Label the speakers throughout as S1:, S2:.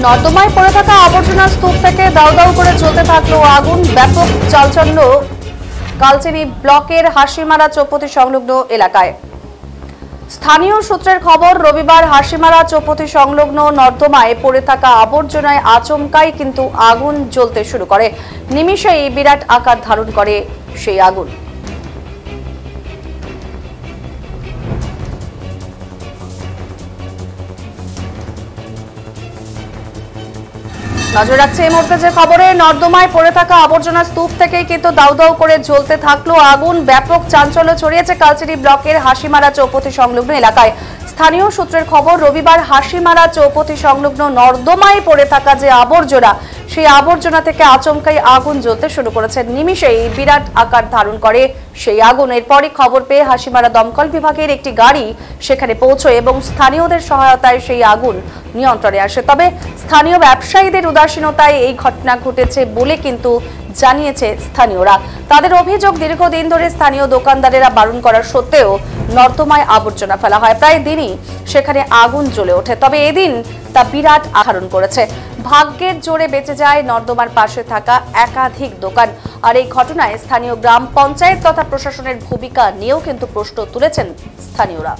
S1: নর্দমায় পড়ে থাকা আবর্জনা স্তূপ থেকে দাউ দাউ করে জ্বলতে থাকলো আগুন। ব্যাপক চাঞ্চল্য কালচিনি ব্লকের হাসিমারা চৌপতি সংলগ্ন এলাকায়। স্থানীয় সূত্রের খবর, রবিবার হাসিমারা চৌপতি সংলগ্ন নর্দমায় পড়ে থাকা আবর্জনায় আচমকাই কিন্তু আগুন জ্বলতে শুরু করে। নিমিষেই বিরাট আকার ধারণ করে সেই আগুন। নজর রাখছে এই মুহূর্তে যে খবরে, নর্দমায় পড়ে থাকা আবর্জনা স্তূপ থেকেই কিন্তু দাউ দাউ করে জ্বলতে থাকলো আগুন। ব্যাপক চাঞ্চল্য ছড়িয়েছে কালচিনি ব্লকের হাসিমারা চৌপতি সংলগ্ন এলাকায়। স্থানীয় সূত্রের খবর, রবিবার হাসিমারা চৌপতি সংলগ্ন নর্দমায় পড়ে থাকা যে আবর্জনা, সেই আবর্জনা থেকে আচমকাই আগুন জ্বলতে শুরু করেছে। নিমিষেই বিরাট আকার ধারণ করে সেই আগুন। এরপরই খবর পেয়ে হাসিমারা দমকল বিভাগের একটি গাড়ি সেখানে পৌঁছয় এবং স্থানীয়দের সহায়তায় সেই আগুন নিয়ন্ত্রণে আসে। তবে স্থানীয় ব্যবসায়ীদের উদাসীনতায় এই ঘটনা ঘটেছে বলে কিন্তু জানিয়েছে স্থানীয়রা। তাদের অভিযোগ, দীর্ঘদিন ধরে স্থানীয় দোকানদারেরা বারণ করার সত্ত্বেও নর্দমায় আবর্জনা ফেলা হয়। প্রায় দিনই সেখানে আগুন জ্বলে ওঠে, তবে এদিন তা বিরাট আকার করেছে। ভাগ্যের জোরে বেঁচে যায় নর্দমার পাশে থাকা একাধিক দোকান। আর এই ঘটনায় স্থানীয় গ্রাম পঞ্চায়েত তথা প্রশাসনের ভূমিকা নিয়েও কিন্তু প্রশ্ন তুলেছেন স্থানীয়রা।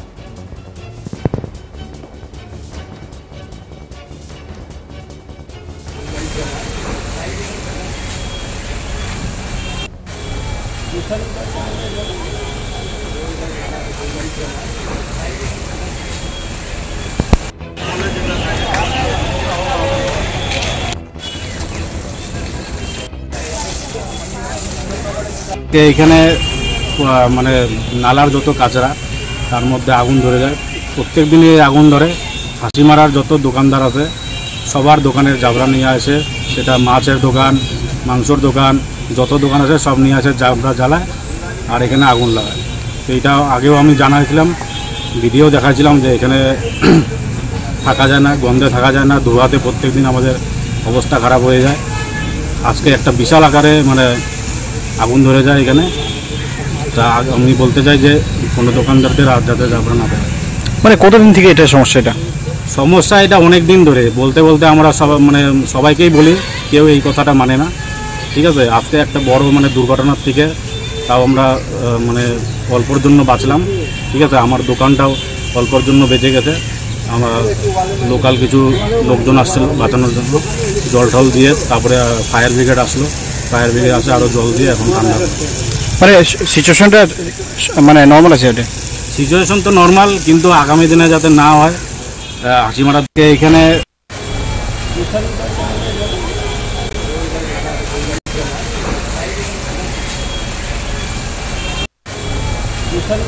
S2: এখানে মানে নালার যত কাঁচরা তার মধ্যে আগুন ধরে যায়। প্রত্যেক দিনই আগুন ধরে। হাসিমারার যত দোকানদার আছে সবার দোকানের জাবরা নিয়ে আসে, সেটা মাছের দোকান, মাংসর দোকান, যত দোকান আছে সব নিয়ে আসে জাবরা জ্বালায় আর এখানে আগুন লাগায়। তো এটা আগেও আমি জানাইছিলাম, ভিডিও দেখাইছিলাম যে এখানে থাকা যায় না, গন্ধে থাকা যায় না, ধোঁয়াতে প্রত্যেক দিন আমাদের অবস্থা খারাপ হয়ে যায়। আজকে একটা বিশাল আকারে মানে আগুন ধরে যায় এখানে। তা আমি বলতে চাই যে কোনো দোকানদারদের আর যাতে জাবরা না দেয়।
S3: মানে কতদিন থেকে এটা সমস্যা
S2: এটা অনেক দিন ধরে বলতে বলতে আমরা সবাইকেই বলি, কেউ এই কথাটা মানে না। ঠিক আছে, আজকে একটা বড় দুর্ঘটনার থেকে তাও আমরা অল্পর জন্য বাঁচলাম। ঠিক আছে, আমার দোকানটাও অল্পর জন্য বেঁচে গেছে। আমরা লোকাল কিছু লোকজন আসছিল বাঁচানোর জন্য, জল টল দিয়ে, তারপরে ফায়ার ব্রিগেড আসলো, ফায়ার ব্রিগেড আসে আরও জল দিয়ে এখন ঠান্ডা।
S3: সিচুয়েশনটা নর্মাল আছে? ওটা
S2: সিচুয়েশন তো নর্মাল, কিন্তু আগামী দিনে যাতে না হয় হাসিমারা থেকে এখানে
S4: Bukan